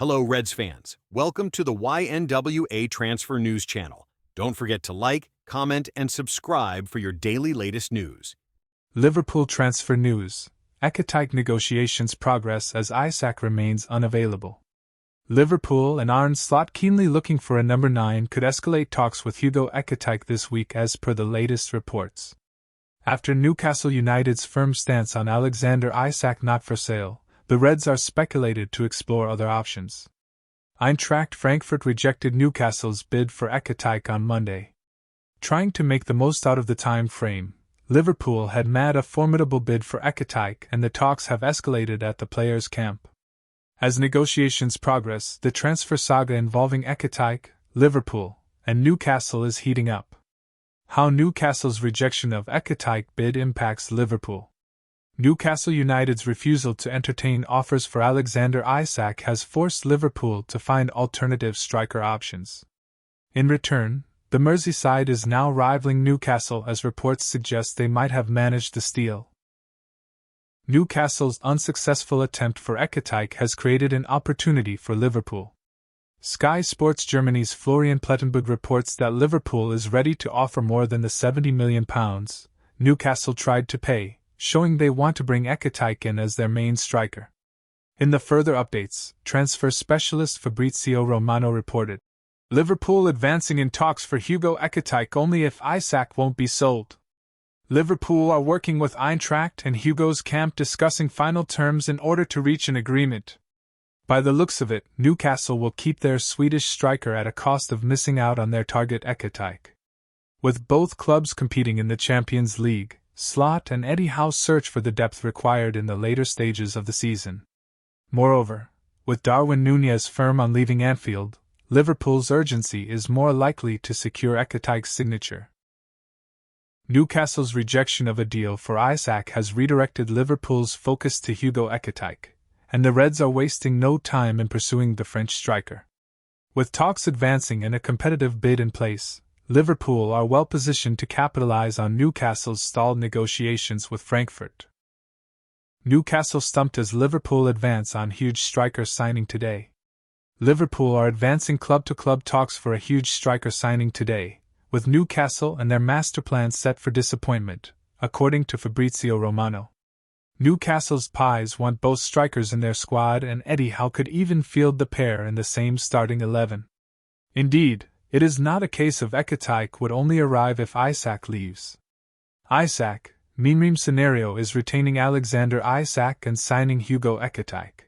Hello, Reds fans. Welcome to the YNWA Transfer News Channel. Don't forget to like, comment, and subscribe for your daily latest news. Liverpool transfer news. Ekatike negotiations progress as Isak remains unavailable. Liverpool and Arne Slot keenly looking for a number 9 could escalate talks with Hugo Ekatike this week as per the latest reports. After Newcastle United's firm stance on Alexander Isak not for sale, the Reds are speculated to explore other options. Eintracht Frankfurt rejected Newcastle's bid for Ekatike on Monday. Trying to make the most out of the time frame, Liverpool had made a formidable bid for Ekatike and the talks have escalated at the players' camp. As negotiations progress, the transfer saga involving Ekatike, Liverpool, and Newcastle is heating up. How Newcastle's rejection of Ekatike bid impacts Liverpool. Newcastle United's refusal to entertain offers for Alexander Isak has forced Liverpool to find alternative striker options. In return, the Merseyside is now rivaling Newcastle as reports suggest they might have managed the steal. Newcastle's unsuccessful attempt for Ekatike has created an opportunity for Liverpool. Sky Sports Germany's Florian Plettenberg reports that Liverpool is ready to offer more than the £70 million Newcastle tried to pay, showing they want to bring Ekatike in as their main striker. In the further updates, transfer specialist Fabrizio Romano reported, Liverpool advancing in talks for Hugo Ekatike only if Isak won't be sold. Liverpool are working with Eintracht and Hugo's camp discussing final terms in order to reach an agreement. By the looks of it, Newcastle will keep their Swedish striker at a cost of missing out on their target Ekatike. With both clubs competing in the Champions League, Slot and Eddie Howe search for the depth required in the later stages of the season. Moreover, with Darwin Núñez firm on leaving Anfield, Liverpool's urgency is more likely to secure Ekatike's signature. Newcastle's rejection of a deal for Isak has redirected Liverpool's focus to Hugo Ekatike, and the Reds are wasting no time in pursuing the French striker. With talks advancing and a competitive bid in place, Liverpool are well positioned to capitalize on Newcastle's stalled negotiations with Frankfurt. Newcastle stumped as Liverpool advance on huge striker signing today. Liverpool are advancing club-to-club talks for a huge striker signing today, with Newcastle and their master plan set for disappointment, according to Fabrizio Romano. Newcastle's Pies want both strikers in their squad and Eddie Howe could even field the pair in the same starting 11. Indeed, it is not a case of Ekatike would only arrive if Isak leaves. Isak, Mimrim scenario is retaining Alexander Isak and signing Hugo Ekatike.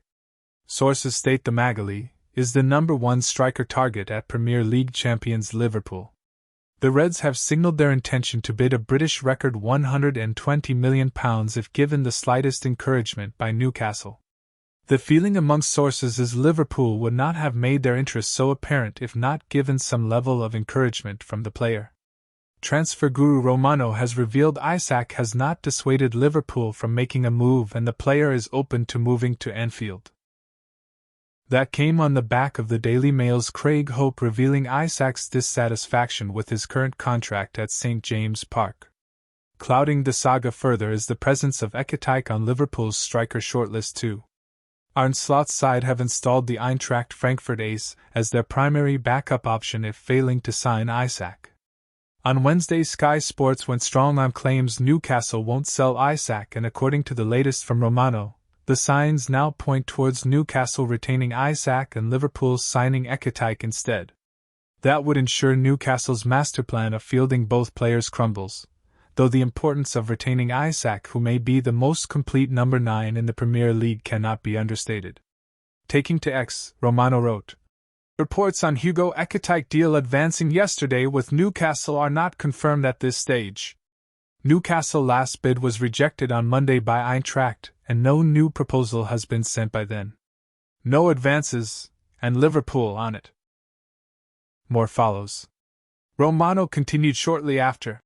Sources state the Magali is the number 1 striker target at Premier League champions Liverpool. The Reds have signalled their intention to bid a British record £120 million if given the slightest encouragement by Newcastle. The feeling amongst sources is Liverpool would not have made their interest so apparent if not given some level of encouragement from the player. Transfer guru Romano has revealed Isak has not dissuaded Liverpool from making a move and the player is open to moving to Anfield. That came on the back of the Daily Mail's Craig Hope revealing Isak's dissatisfaction with his current contract at St James Park. Clouding the saga further is the presence of Ekatike on Liverpool's striker shortlist too. Arne Slot's side have installed the Eintracht Frankfurt ace as their primary backup option if failing to sign Isak. On Wednesday, Sky Sports went strong on claims Newcastle won't sell Isak, and according to the latest from Romano, the signs now point towards Newcastle retaining Isak and Liverpool signing Ekatike instead. That would ensure Newcastle's master plan of fielding both players crumbles, though the importance of retaining Isak, who may be the most complete number 9 in the Premier League, cannot be understated. Taking to X, Romano wrote, Reports on Hugo Ekatike deal advancing yesterday with Newcastle are not confirmed at this stage. Newcastle last bid was rejected on Monday by Eintracht, and no new proposal has been sent by then. No advances, and Liverpool on it. More follows. Romano continued shortly after.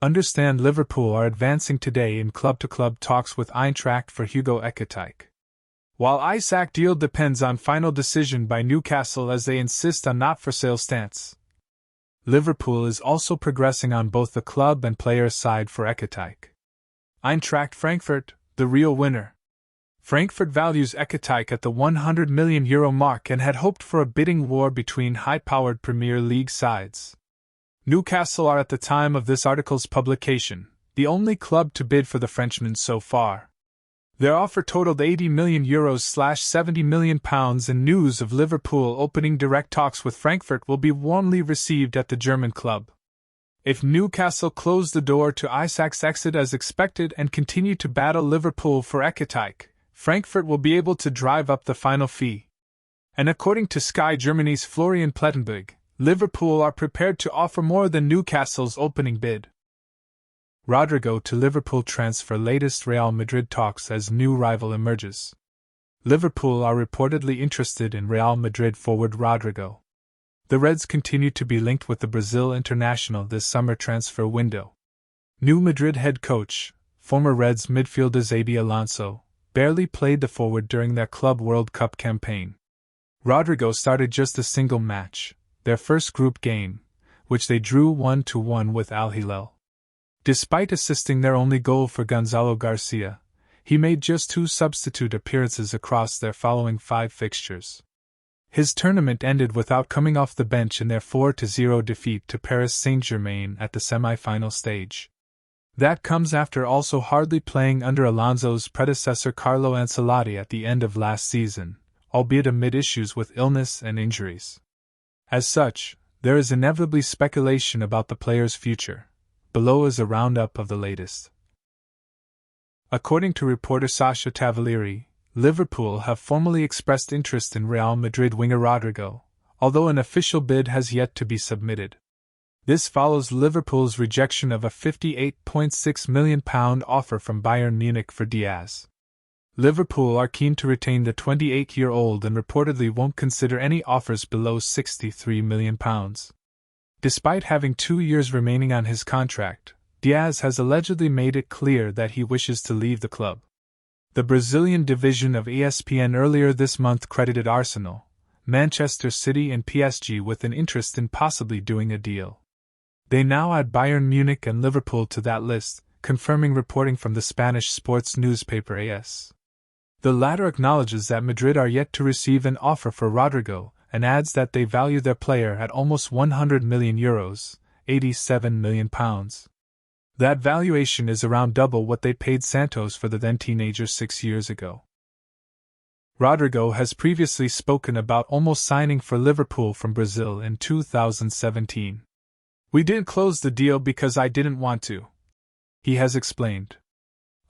Understand Liverpool are advancing today in club-to-club talks with Eintracht for Hugo Ekatike. While Isak deal depends on final decision by Newcastle as they insist on not-for-sale stance, Liverpool is also progressing on both the club and player side for Ekatike. Eintracht Frankfurt, the real winner. Frankfurt values Ekatike at the €100 million mark and had hoped for a bidding war between high-powered Premier League sides. Newcastle are at the time of this article's publication the only club to bid for the Frenchman so far. Their offer totaled €80 million /£70 million, and news of Liverpool opening direct talks with Frankfurt will be warmly received at the German club. If Newcastle close the door to Isak's exit as expected and continue to battle Liverpool for Ekatike, Frankfurt will be able to drive up the final fee. And according to Sky Germany's Florian Plettenberg, Liverpool are prepared to offer more than Newcastle's opening bid. Rodrigo to Liverpool transfer, latest Real Madrid talks as new rival emerges. Liverpool are reportedly interested in Real Madrid forward Rodrigo. The Reds continue to be linked with the Brazil international this summer transfer window. New Madrid head coach, former Reds midfielder Xabi Alonso, barely played the forward during their Club World Cup campaign. Rodrigo started just a single match, their first group game, which they drew 1-1 with Al Hilal. Despite assisting their only goal for Gonzalo Garcia, he made just 2 substitute appearances across their following 5 fixtures. His tournament ended without coming off the bench in their 4-0 defeat to Paris Saint-Germain at the semi-final stage. That comes after also hardly playing under Alonso's predecessor Carlo Ancelotti at the end of last season, albeit amid issues with illness and injuries. As such, there is inevitably speculation about the player's future. Below is a roundup of the latest. According to reporter Sasha Tavalieri, Liverpool have formally expressed interest in Real Madrid winger Rodrigo, although an official bid has yet to be submitted. This follows Liverpool's rejection of a £58.6 million offer from Bayern Munich for Diaz. Liverpool are keen to retain the 28-year-old and reportedly won't consider any offers below £63 million. Despite having 2 years remaining on his contract, Diaz has allegedly made it clear that he wishes to leave the club. The Brazilian division of ESPN earlier this month credited Arsenal, Manchester City and PSG with an interest in possibly doing a deal. They now add Bayern Munich and Liverpool to that list, confirming reporting from the Spanish sports newspaper AS. The latter acknowledges that Madrid are yet to receive an offer for Rodrigo, and adds that they value their player at almost €100 million, £87 million. That valuation is around double what they paid Santos for the then-teenager 6 years ago. Rodrigo has previously spoken about almost signing for Liverpool from Brazil in 2017. "We didn't close the deal because I didn't want to," he has explained.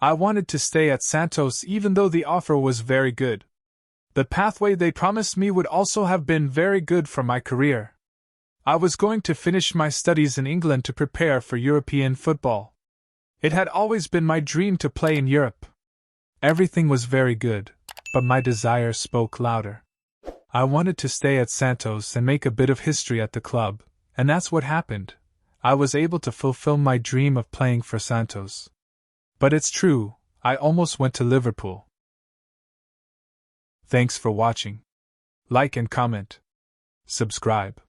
"I wanted to stay at Santos even though the offer was very good. The pathway they promised me would also have been very good for my career. I was going to finish my studies in England to prepare for European football. It had always been my dream to play in Europe. Everything was very good, but my desire spoke louder. I wanted to stay at Santos and make a bit of history at the club, and that's what happened. I was able to fulfill my dream of playing for Santos. But it's true, I almost went to Liverpool." Thanks for watching. Like and comment. Subscribe.